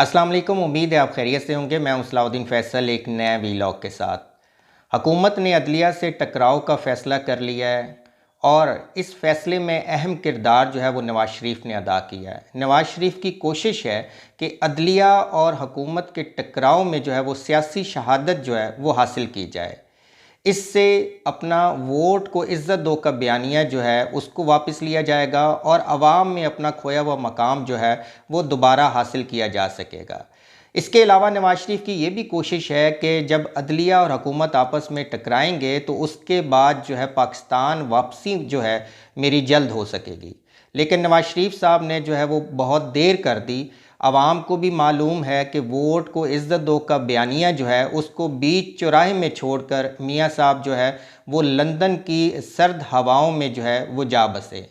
अस्सलाम वालेकुम। उम्मीद है आप खैरियत से होंगे। मैं हूं सलाउद्दीन फैसल एक नए वीलॉग के साथ। हुकूमत ने अदलिया से टकराव का फ़ैसला कर लिया है और इस फ़ैसले में अहम किरदार जो है वो नवाज़ शरीफ ने अदा किया है। नवाज़ शरीफ की कोशिश है कि अदलिया और हुकूमत के टकराव में जो है वो सियासी शहादत जो है वो हासिल की जाए। इससे अपना वोट को इज़्ज़त दो का बयानिया जो है उसको वापस लिया जाएगा और आवाम में अपना खोया हुआ मकाम जो है वो दोबारा हासिल किया जा सकेगा। इसके अलावा नवाज शरीफ की ये भी कोशिश है कि जब अदलिया और हुकूमत आपस में टकराएंगे तो उसके बाद जो है पाकिस्तान वापसी जो है मेरी जल्द हो सकेगी। लेकिन नवाज शरीफ साहब ने जो है वो बहुत देर कर दी। आवाम को भी मालूम है कि वोट को इज़्ज़त दो का बयानिया जो है उसको बीच चौराहे में छोड़कर मियाँ साहब जो है वो लंदन की सर्द हवाओं में जो है वो जा बसे।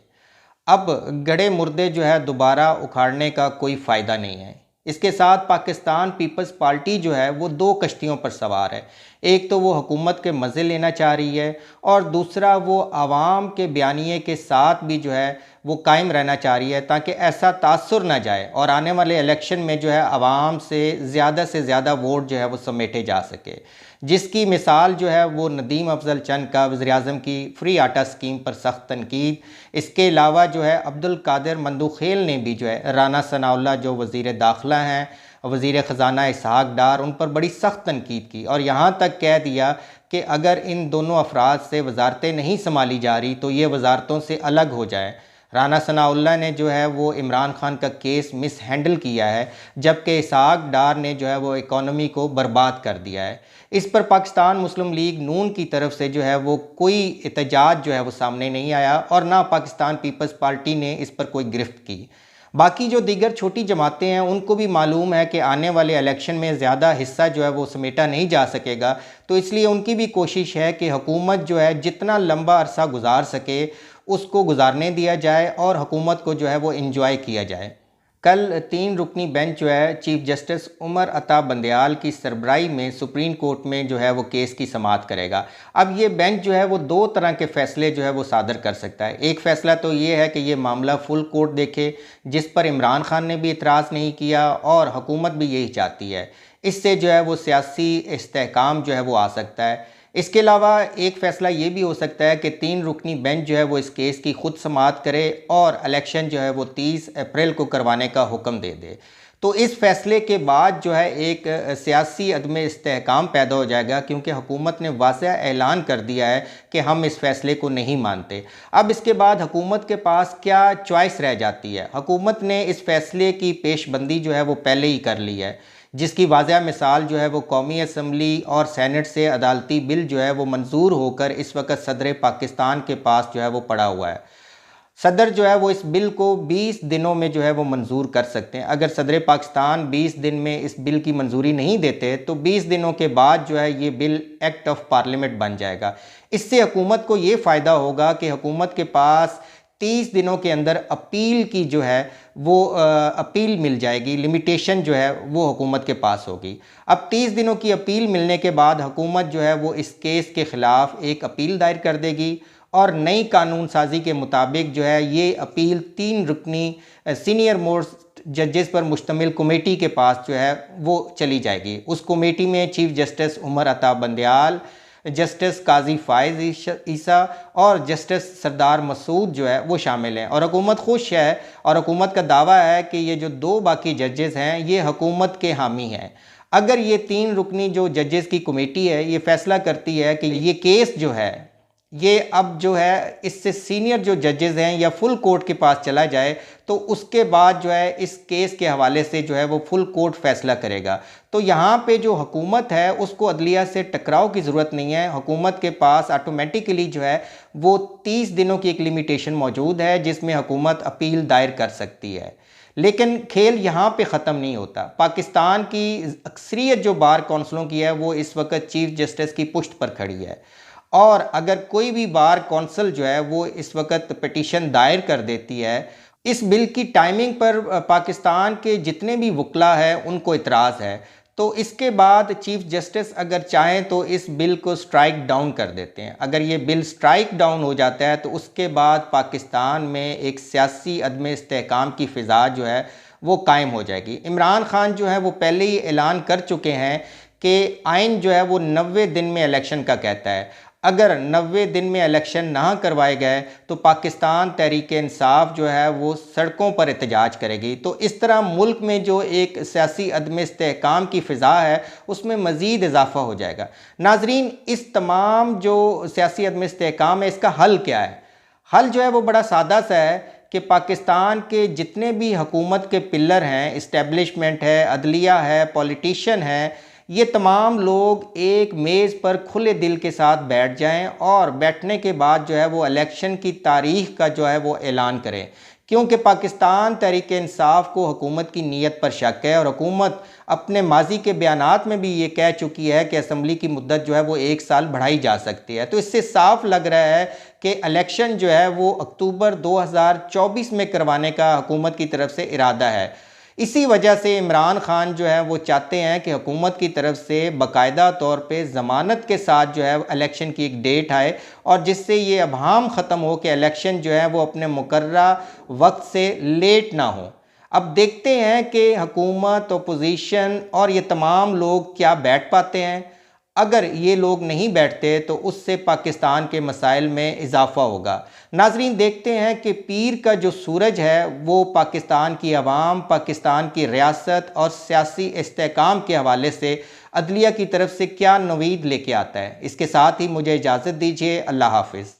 अब गड़े मुर्दे जो है दोबारा उखाड़ने का कोई फ़ायदा नहीं है। इसके साथ पाकिस्तान पीपल्स पार्टी जो है वो दो कश्तियों पर सवार है। एक तो वो हुकूमत के मज़े लेना चाह रही है और दूसरा वो आवाम के बयानिए के साथ भी जो है वो कायम रहना चाह रही है ताकि ऐसा तासुर ना जाए और आने वाले इलेक्शन में जो है आवाम से ज़्यादा वोट जो है वो समेटे जा सके। जिसकी मिसाल जो है वो नदीम अफजल चंद का वज़ीर-ए-आज़म की फ्री आटा स्कीम पर सख्त तनकीद। इसके अलावा जो है अब्दुल कादिर मंदूखेल ने भी जो है राना सनाउल्लाह जो वज़ीर दाखिला हैं, वज़ीर ख़ज़ाना इसहाक़ डार, उन पर बड़ी सख्त तनकीद की और यहाँ तक कह दिया कि अगर इन दोनों अफराद से वज़ारतें नहीं संभाली जा रही तो ये वज़ारतों से अलग हो जाए। राना सनाउल्लाह ने जो है वो इमरान खान का केस मिस हैंडल किया है, जबकि इसहाक़ डार ने जो है वो इकॉनमी को बर्बाद कर दिया है। इस पर पाकिस्तान मुस्लिम लीग नून की तरफ से जो है वो कोई एहतजाज जो है वो सामने नहीं आया और ना पाकिस्तान पीपल्स पार्टी ने इस पर कोई गिरफ्त की। बाकी जो दीगर छोटी जमातें हैं उनको भी मालूम है कि आने वाले इलेक्शन में ज़्यादा हिस्सा जो है वो समेटा नहीं जा सकेगा, तो इसलिए उनकी भी कोशिश है कि हुकूमत जो है जितना लंबा अरसा गुजार सके उसको गुजारने दिया जाए और हुकूमत को जो है वो इंजॉय किया जाए। कल 3 रुकनी बेंच जो है चीफ जस्टिस उमर अता बंदयाल की सरबराही में सुप्रीम कोर्ट में जो है वो केस की समाअत करेगा। अब ये बेंच जो है वो दो तरह के फ़ैसले जो है वो सादर कर सकता है। एक फ़ैसला तो ये है कि ये मामला फुल कोर्ट देखे, जिस पर इमरान खान ने भी इतराज़ नहीं किया और हुकूमत भी यही चाहती है। इससे जो है वो सियासी इस्तेहकाम जो है वो आ सकता है। इसके अलावा एक फ़ैसला ये भी हो सकता है कि 3 रुकनी बेंच जो है वो इस केस की खुद समाअत करे और इलेक्शन जो है वो 30 अप्रैल को करवाने का हुक्म दे दे। तो इस फ़ैसले के बाद जो है एक सियासी अदम इस्तेहकाम पैदा हो जाएगा, क्योंकि हुकूमत ने वाज़ेह ऐलान कर दिया है कि हम इस फ़ैसले को नहीं मानते। अब इसके बाद हुकूमत के पास क्या चॉइस रह जाती है? हुकूमत ने इस फ़ैसले की पेशबंदी जो है वो पहले ही कर ली है, जिसकी वाज़ेह मिसाल जो है वो कौमी असम्बली और सेनेट से अदालती बिल जो है वो मंजूर होकर इस वक्त सदर पाकिस्तान के पास जो है वो पड़ा हुआ है। सदर जो है वो इस बिल को 20 दिनों में जो है वो मंजूर कर सकते हैं। अगर सदर पाकिस्तान 20 दिन में इस बिल की मंजूरी नहीं देते तो 20 दिनों के बाद जो है ये बिल एक्ट ऑफ पार्लियामेंट बन जाएगा। इससे हुकूमत को ये फ़ायदा होगा कि हुकूमत के पास 30 दिनों के अंदर अपील की जो है वो अपील मिल जाएगी, लिमिटेशन जो है वो हुकूमत के पास होगी। अब 30 दिनों की अपील मिलने के बाद हुकूमत जो है वो इस केस के ख़िलाफ़ एक अपील दायर कर देगी और नई कानून साजी के मुताबिक जो है ये अपील 3 रुकनी सीनियर मोस्ट जजेस पर मुश्तमिल कमेटी के पास जो है वो चली जाएगी। उस कमेटी में chief justice Umar Ata Bandial, justice काजी फ़ाइज़ ईसा और जस्टिस सरदार मसूद जो है वो शामिल हैं और हुकूमत खुश है और हुकूमत का दावा है कि ये जो 2 बाकी जजेस हैं ये हुकूमत के हामी हैं। अगर ये 3 रुकनी जो जजेस की कमेटी है ये फ़ैसला करती है कि ये केस जो है ये अब जो है इससे सीनियर जो जजेस हैं या फुल कोर्ट के पास चला जाए, तो उसके बाद जो है इस केस के हवाले से जो है वो फुल कोर्ट फ़ैसला करेगा। तो यहाँ पे जो हुकूमत है उसको अदलिया से टकराव की ज़रूरत नहीं है। हुकूमत के पास ऑटोमेटिकली जो है वो 30 दिनों की एक लिमिटेशन मौजूद है जिसमें हुकूमत अपील दायर कर सकती है। लेकिन खेल यहाँ पे ख़त्म नहीं होता। पाकिस्तान की अक्सरियत जो बार कौंसलों की है वो इस वक्त चीफ जस्टिस की पुश्त पर खड़ी है और अगर कोई भी बार कौंसिल जो है वो इस वक्त पिटीशन दायर कर देती है इस बिल की टाइमिंग पर, पाकिस्तान के जितने भी वकला हैं उनको इतराज़ है, तो इसके बाद चीफ जस्टिस अगर चाहें तो इस बिल को स्ट्राइक डाउन कर देते हैं। अगर ये बिल स्ट्राइक डाउन हो जाता है तो उसके बाद पाकिस्तान में एक सियासी अदम इस्तेहकाम की फ़िज़ा जो है वो कायम हो जाएगी। इमरान खान जो है वो पहले ही ऐलान कर चुके हैं कि आइन जो है वो 90 दिन में इलेक्शन का कहता है। अगर 90 दिन में इलेक्शन ना करवाए गए तो पाकिस्तान तहरीक इंसाफ जो है वो सड़कों पर एहतजाज करेगी। तो इस तरह मुल्क में जो एक सियासी अदम इस्तेहकाम की फ़िज़ा है उसमें मज़ीद इजाफा हो जाएगा। नाजरीन, इस तमाम जो सियासी अदम इस्तेहकाम है इसका हल क्या है? हल जो है वो बड़ा सादा सा है कि पाकिस्तान के जितने भी हुकूमत के पिलर हैं, इस्टेब्लिशमेंट है, अदलिया है, पॉलिटिशियन है, ये तमाम लोग एक मेज़ पर खुले दिल के साथ बैठ जाएं और बैठने के बाद जो है वो इलेक्शन की तारीख का जो है वो ऐलान करें। क्योंकि पाकिस्तान तहरीक इंसाफ को हुकूमत की नीयत पर शक है और हुकूमत अपने माजी के बयानात में भी ये कह चुकी है कि असम्बली की मुद्दत जो है वो 1 साल बढ़ाई जा सकती है। तो इससे साफ लग रहा है कि इलेक्शन जो है वो अक्टूबर 2024 में करवाने का हुकूमत की तरफ से इरादा है। इसी वजह से इमरान खान जो है वो चाहते हैं कि हुकूमत की तरफ से बाकायदा तौर पे ज़मानत के साथ जो है इलेक्शन की एक डेट आए और जिससे ये अबहम ख़त्म हो कि इलेक्शन जो है वो अपने मुकर्ररा वक्त से लेट ना हो। अब देखते हैं कि हुकूमत, अपोजिशन और ये तमाम लोग क्या बैठ पाते हैं। अगर ये लोग नहीं बैठते तो उससे पाकिस्तान के मसाइल में इजाफा होगा। नाजरीन, देखते हैं कि पीर का जो सूरज है वो पाकिस्तान की आवाम, पाकिस्तान की रियासत और सियासी इस्तेहकाम के हवाले से अदलिया की तरफ से क्या नवीद लेके आता है। इसके साथ ही मुझे इजाज़त दीजिए। अल्लाह हाफिज़।